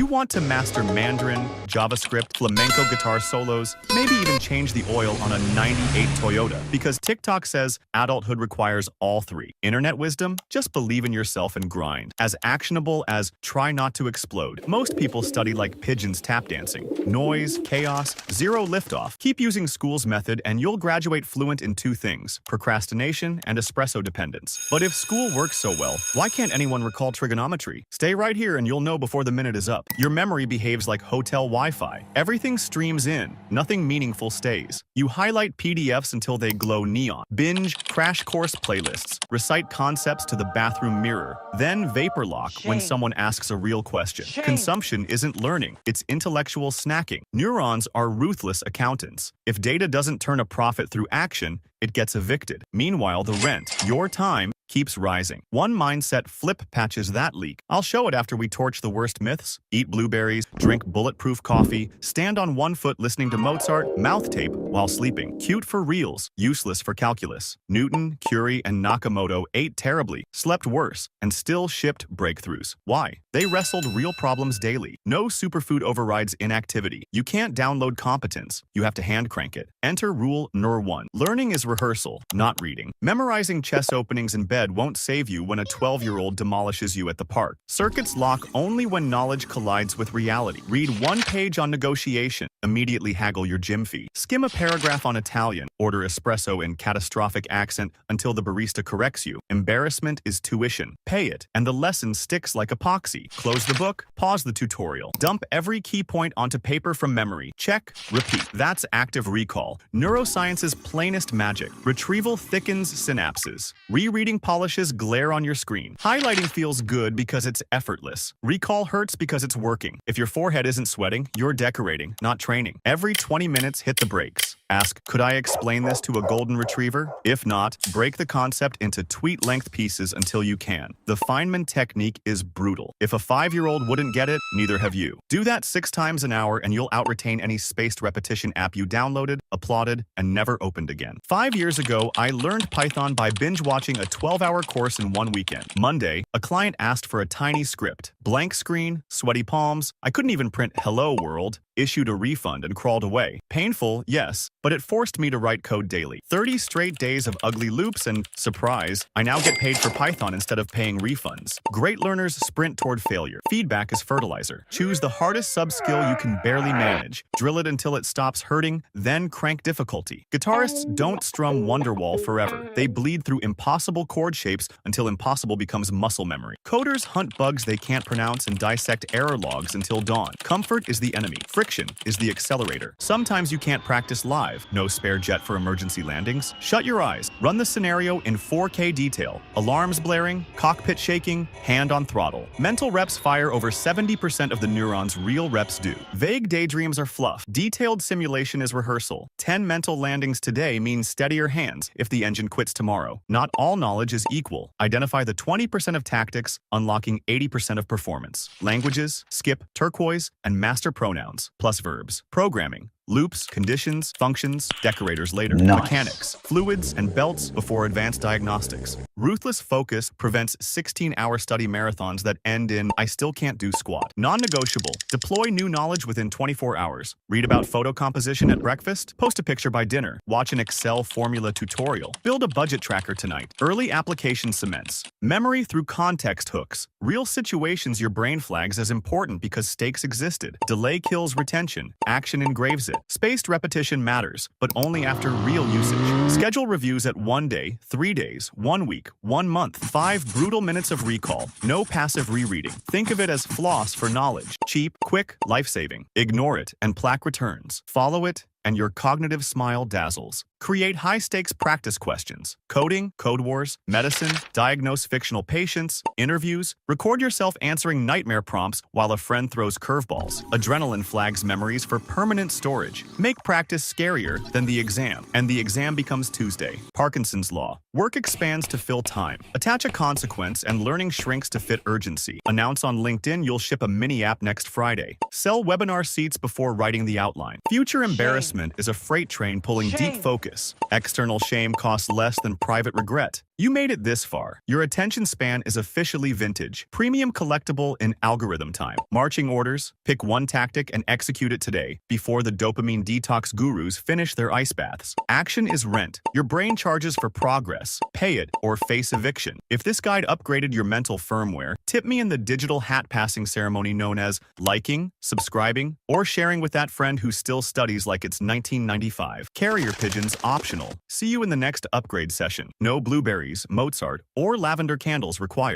want to master Mandarin, JavaScript, flamenco guitar solos, maybe even change the oil on a '98 Toyota, because TikTok says adulthood requires all three. Internet wisdom? Just believe in yourself and grind. As actionable as try not to explode. Most people study like pigeons tap dancing. Noise, chaos, zero liftoff. Keep using school's method and you'll graduate fluent in two things: procrastination and espresso dependence. But if school works so well, why can't anyone recall trigonometry? Stay right here and you'll know before the minute is up. Your memory behaves like hotel Wi-Fi. Everything streams in, nothing meaningful stays. You highlight PDFs until they glow neon. Binge crash course playlists. Recite concepts to the bathroom mirror. Then vapor lock when someone asks a real question. Consumption isn't learning, it's intellectual snacking. Neurons are ruthless accountants. If data doesn't turn a profit through action, it gets evicted. Meanwhile, the rent, your time, keeps rising. One mindset flip patches that leak. I'll show it after we torch the worst myths. Eat blueberries, drink bulletproof coffee, stand on one foot listening to Mozart, mouth tape while sleeping. Cute for reals, useless for calculus. Newton, Curie, and Nakamoto ate terribly, slept worse, and still shipped breakthroughs. Why? They wrestled real problems daily. No superfood overrides inactivity. You can't download competence. You have to hand crank it. Enter rule Nur 1. Learning is rehearsal, not reading. Memorizing chess openings in bed won't save you when a 12-year-old demolishes you at the park. Circuits lock only when knowledge collides with reality. Read one page on negotiation. Immediately haggle your gym fee. Skim a paragraph on Italian. Order espresso in catastrophic accent until the barista corrects you. Embarrassment is tuition. Pay it, and the lesson sticks like epoxy. Close the book, pause the tutorial. Dump every key point onto paper from memory. Check, repeat. That's active recall. Neuroscience's plainest magic. Retrieval thickens synapses. Rereading polishes glare on your screen. Highlighting feels good because it's effortless. Recall hurts because it's working. If your forehead isn't sweating, you're decorating, not training. Every 20 minutes, hit the brakes. Ask, could I explain this to a golden retriever? If not, break the concept into tweet-length pieces until you can. The Feynman technique is brutal. If a 5-year-old wouldn't get it, neither have you. Do that 6 times an hour and you'll out-retain any spaced repetition app you downloaded, applauded, and never opened again. 5 years ago, I learned Python by binge-watching a 12-hour course in one weekend. Monday, a client asked for a tiny script. Blank screen, sweaty palms. I couldn't even print "Hello World," issued a refund and crawled away. Painful, yes, but it forced me to write code daily. 30 straight days of ugly loops and, surprise, I now get paid for Python instead of paying refunds. Great learners sprint toward failure. Feedback is fertilizer. Choose the hardest sub-skill you can barely manage. Drill it until it stops hurting, then crank difficulty. Guitarists don't strum Wonderwall forever. They bleed through impossible chord shapes until impossible becomes muscle memory. Coders hunt bugs they can't pronounce and dissect error logs until dawn. Comfort is the enemy. Friction is the accelerator. Sometimes you can't practice live. No spare jet for emergency landings? Shut your eyes. Run the scenario in 4K detail. Alarms blaring, cockpit shaking, hand on throttle. Mental reps fire over 70% of the neurons real reps do. Vague daydreams are fluff. Detailed simulation is rehearsal. 10 mental landings today means steadier hands if the engine quits tomorrow. Not all knowledge is equal. Identify the 20% of tactics, unlocking 80% of performance. Languages, skip, turquoise, and master pronouns, plus verbs. Programming. Loops, conditions, functions, decorators later. Nice. Mechanics, fluids, and belts before advanced diagnostics. Ruthless focus prevents 16-hour study marathons that end in "I still can't do squat." Non-negotiable. Deploy new knowledge within 24 hours. Read about photo composition at breakfast. Post a picture by dinner. Watch an Excel formula tutorial. Build a budget tracker tonight. Early application cements. Memory through context hooks. Real situations your brain flags as important because stakes existed. Delay kills retention. Action engraves it. Spaced repetition matters, but only after real usage. Schedule reviews at 1 day, 3 days, 1 week, 1 month. 5 brutal minutes of recall. No passive rereading. Think of it as floss for knowledge. Cheap, quick, life-saving. Ignore it, and plaque returns. Follow it, and your cognitive smile dazzles. Create high-stakes practice questions. Coding, Code Wars, medicine, diagnose fictional patients, interviews. Record yourself answering nightmare prompts while a friend throws curveballs. Adrenaline flags memories for permanent storage. Make practice scarier than the exam, and the exam becomes Tuesday. Parkinson's Law. Work expands to fill time. Attach a consequence and learning shrinks to fit urgency. Announce on LinkedIn you'll ship a mini app next Friday. Sell webinar seats before writing the outline. Future embarrassment is a freight train pulling deep focus. External shame costs less than private regret. You made it this far. Your attention span is officially vintage. Premium collectible in algorithm time. Marching orders, pick one tactic and execute it today before the dopamine detox gurus finish their ice baths. Action is rent. Your brain charges for progress. Pay it or face eviction. If this guide upgraded your mental firmware, tip me in the digital hat passing ceremony known as liking, subscribing, or sharing with that friend who still studies like it's 1995. Carrier pigeons optional. See you in the next upgrade session. No blueberries, Mozart, or lavender candles required.